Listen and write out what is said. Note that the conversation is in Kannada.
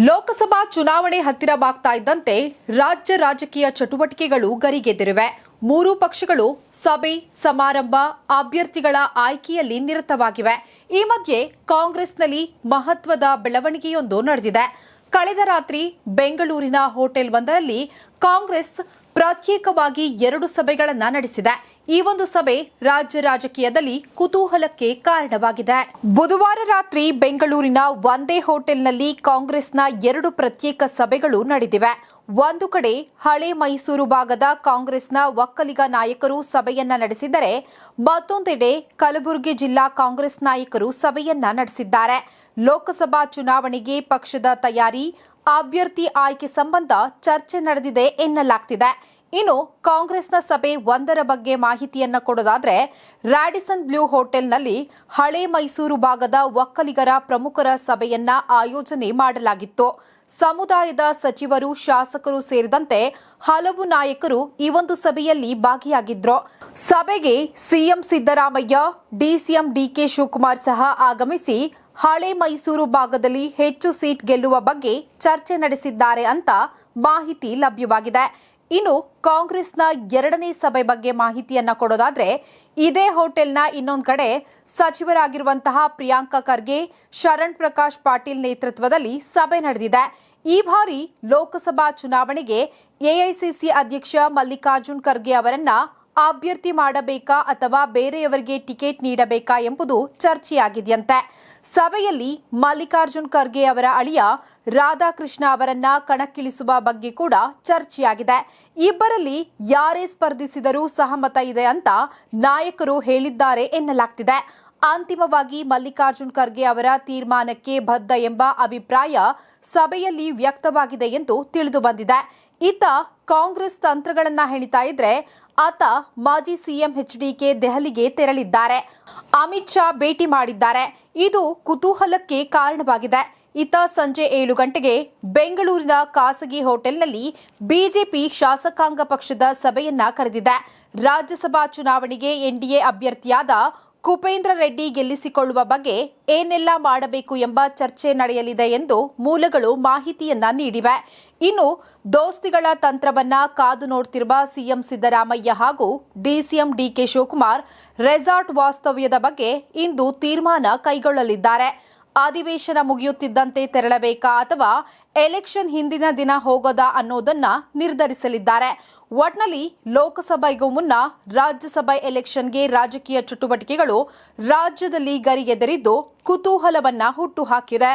ಲೋಕಸಭಾ ಚುನಾವಣೆ ಹತ್ತಿರವಾಗ್ತಾ ಇದ್ದಂತೆ ರಾಜ್ಯ ರಾಜಕೀಯ ಚಟುವಟಿಕೆಗಳು ಗರಿಗೆದರಿವೆ. ಮೂರು ಪಕ್ಷಗಳು ಸಭೆ ಸಮಾರಂಭ ಅಭ್ಯರ್ಥಿಗಳ ಆಯ್ಕೆಯಲ್ಲಿ ನಿರತವಾಗಿವೆ. ಈ ಮಧ್ಯೆ ಕಾಂಗ್ರೆಸ್ನಲ್ಲಿ ಮಹತ್ವದ ಬೆಳವಣಿಗೆಯೊಂದು ನಡೆದಿದೆ. ಕಳೆದ ರಾತ್ರಿ ಬೆಂಗಳೂರಿನ ಹೋಟೆಲ್ ಒಂದರಲ್ಲಿ ಕಾಂಗ್ರೆಸ್ ಪ್ರತ್ಯೇಕವಾಗಿ 2 ಸಭೆಗಳನ್ನು ನಡೆಸಿದೆ. ಈ ಒಂದು ಸಭೆ ರಾಜ್ಯ ರಾಜಕೀಯದಲ್ಲಿ ಕುತೂಹಲಕ್ಕೆ ಕಾರಣವಾಗಿದೆ. ಬುಧವಾರ ರಾತ್ರಿ ಬೆಂಗಳೂರಿನ ಒಂದೇ ಹೋಟೆಲ್ನಲ್ಲಿ ಕಾಂಗ್ರೆಸ್ನ 2 ಪ್ರತ್ಯೇಕ ಸಭೆಗಳು ನಡೆದಿವೆ. ಒಂದು ಕಡೆ ಹಳೆ ಮೈಸೂರು ಭಾಗದ ಕಾಂಗ್ರೆಸ್ನ ಒಕ್ಕಲಿಗ ನಾಯಕರು ಸಭೆಯನ್ನ ನಡೆಸಿದರೆ, ಮತ್ತೊಂದೆಡೆ ಕಲಬುರಗಿ ಜಿಲ್ಲಾ ಕಾಂಗ್ರೆಸ್ ನಾಯಕರು ಸಭೆಯನ್ನ ನಡೆಸಿದ್ದಾರೆ. ಲೋಕಸಭಾ ಚುನಾವಣೆಗೆ ಪಕ್ಷದ ತಯಾರಿ, ಅಭ್ಯರ್ಥಿ ಆಯ್ಕೆ ಸಂಬಂಧ ಚರ್ಚೆ ನಡೆದಿದೆ ಎನ್ನಲಾಗ್ತಿದೆ. ಇನ್ನು ಕಾಂಗ್ರೆಸ್ನ ಸಭೆ ಒಂದರ ಬಗ್ಗೆ ಮಾಹಿತಿಯನ್ನ ಕೊಡೋದಾದ್ರೆ, ರಾಡಿಸನ್ ಬ್ಲೂ ಹೋಟೆಲ್ನಲ್ಲಿ ಹಳೆ ಮೈಸೂರು ಭಾಗದ ಒಕ್ಕಲಿಗರ ಪ್ರಮುಖರ ಸಭೆಯನ್ನ ಆಯೋಜನೆ ಮಾಡಲಾಗಿತ್ತು. ಸಮುದಾಯದ ಸಚಿವರು, ಶಾಸಕರು ಸೇರಿದಂತೆ ಹಲವು ನಾಯಕರು ಈ ಒಂದು ಸಭೆಯಲ್ಲಿ ಭಾಗಿಯಾಗಿದ್ರು. ಸಭೆಗೆ CM Siddaramaiah, DCM D K Shivakumar ಸಹ ಆಗಮಿಸಿ ಹಳೆ ಮೈಸೂರು ಭಾಗದಲ್ಲಿ ಹೆಚ್ಚು ಸೀಟ್ ಗೆಲ್ಲುವ ಬಗ್ಗೆ ಚರ್ಚೆ ನಡೆಸಿದ್ದಾರೆ ಅಂತ ಮಾಹಿತಿ ಲಭ್ಯವಾಗಿದೆ. ಇನ್ನು ಕಾಂಗ್ರೆಸ್ನ 2ನೇ ಸಭೆ ಬಗ್ಗೆ ಮಾಹಿತಿಯನ್ನ ಕೊಡೋದಾದ್ರೆ, ಇದೇ ಹೋಟೆಲ್ನ ಇನ್ನೊಂದು ಕಡೆ ಸಚಿವರಾಗಿರುವಂತಹ ಪ್ರಿಯಾಂಕಾ ಖರ್ಗೆ, ಶರಣ್ ಪ್ರಕಾಶ್ ಪಾಟೀಲ್ ನೇತೃತ್ವದಲ್ಲಿ ಸಭೆ ನಡೆದಿದೆ. ಈ ಬಾರಿ ಲೋಕಸಭಾ ಚುನಾವಣೆಗೆ ಎಐಸಿಸಿ ಅಧ್ಯಕ್ಷ ಮಲ್ಲಿಕಾರ್ಜುನ್ ಖರ್ಗೆ ಅವರನ್ನ ಅಭ್ಯರ್ಥಿ ಮಾಡಬೇಕಾ ಅಥವಾ ಬೇರೆಯವರಿಗೆ ಟಿಕೆಟ್ ನೀಡಬೇಕಾ ಎಂಬುದು ಚರ್ಚೆಯಾಗಿದೆಯಂತೆ. ಸಭೆಯಲ್ಲಿ ಮಲ್ಲಿಕಾರ್ಜುನ್ ಖರ್ಗೆ ಅವರ ಅಳಿಯ ರಾಧಾಕೃಷ್ಣ ಅವರನ್ನ ಕಣಕ್ಕಿಳಿಸುವ ಬಗ್ಗೆ ಕೂಡ ಚರ್ಚೆಯಾಗಿದೆ. ಇಬ್ಬರಲ್ಲಿ ಯಾರೇ ಸ್ಪರ್ಧಿಸಿದರೂ ಸಹಮತ ಇದೆ ಅಂತ ನಾಯಕರು ಹೇಳಿದ್ದಾರೆ ಎನ್ನಲಾಗ್ತಿದೆ. ಅಂತಿಮವಾಗಿ ಮಲ್ಲಿಕಾರ್ಜುನ್ ಖರ್ಗೆ ಅವರ ತೀರ್ಮಾನಕ್ಕೆ ಬದ್ಧ ಎಂಬ ಅಭಿಪ್ರಾಯ ಸಭೆಯಲ್ಲಿ ವ್ಯಕ್ತವಾಗಿದೆ ಎಂದು ತಿಳಿದು ಬಂದಿದೆ. ಇತ್ತ ಕಾಂಗ್ರೆಸ್ ತಂತ್ರಗಳನ್ನ ಹೆಣಿತಾ ಇದ್ರೆ, ಆತ ಮಾಜಿ ಸಿಎಂ ಎಚ್ಡಿಕೆ ದೆಹಲಿಗೆ ತೆರಳಿದ್ದಾರೆ. ಅಮಿತ್ ಶಾ ಭೇಟಿ ಮಾಡಿದ್ದಾರೆ. ಇದು ಕುತೂಹಲಕ್ಕೆ ಕಾರಣವಾಗಿದೆ. ಇತ್ತ ಸಂಜೆ 7 ಗಂಟೆಗೆ ಬೆಂಗಳೂರಿನ ಖಾಸಗಿ ಹೋಟೆಲ್ನಲ್ಲಿ ಬಿಜೆಪಿ ಶಾಸಕಾಂಗ ಪಕ್ಷದ ಸಭೆಯನ್ನ ಕರೆದಿದೆ. ರಾಜ್ಯಸಭಾ ಚುನಾವಣೆಗೆ ಎನ್ಡಿಎ ಅಭ್ಯರ್ಥಿಯಾದ ಕುಪೇಂದ್ರ ರೆಡ್ಡಿ ಗೆಲ್ಲಿಸಿಕೊಳ್ಳುವ ಬಗ್ಗೆ ಏನೆಲ್ಲ ಮಾಡಬೇಕು ಎಂಬ ಚರ್ಚೆ ನಡೆಯಲಿದೆ ಎಂದು ಮೂಲಗಳು ಮಾಹಿತಿಯನ್ನ ನೀಡಿವೆ. ಇನ್ನು ದೋಸ್ತಿಗಳ ತಂತ್ರವನ್ನ ಕಾದು ನೋಡ್ತಿರುವ ಸಿಎಂ ಸಿದ್ದರಾಮಯ್ಯ ಹಾಗೂ ಡಿಸಿಎಂ ಡಿಕೆ ಶಿವಕುಮಾರ್ ರೆಸಾರ್ಟ್ ವಾಸ್ತವ್ಯದ ಬಗ್ಗೆ ಇಂದು ತೀರ್ಮಾನ ಕೈಗೊಳ್ಳಲಿದ್ದಾರೆ. ಅಧಿವೇಶನ ಮುಗಿಯುತ್ತಿದ್ದಂತೆ ತೆರಳಬೇಕಾ ಅಥವಾ ಎಲೆಕ್ಷನ್ ಹಿಂದಿನ ದಿನ ಹೋಗೋದಾ ಅನ್ನೋದನ್ನ ನಿರ್ಧರಿಸಲಿದ್ದಾರೆ. ಒಟ್ನಲ್ಲಿ ಲೋಕಸಭೆಗೂ ಮುನ್ನ ರಾಜ್ಯಸಭಾ ಎಲೆಕ್ಷನ್ಗೆ ರಾಜಕೀಯ ಚಟುವಟಿಕೆಗಳು ರಾಜ್ಯದಲ್ಲಿ ಗರಿಗೆದರಿದ್ದು ಕುತೂಹಲವನ್ನ ಹುಟ್ಟುಹಾಕಿದೆ.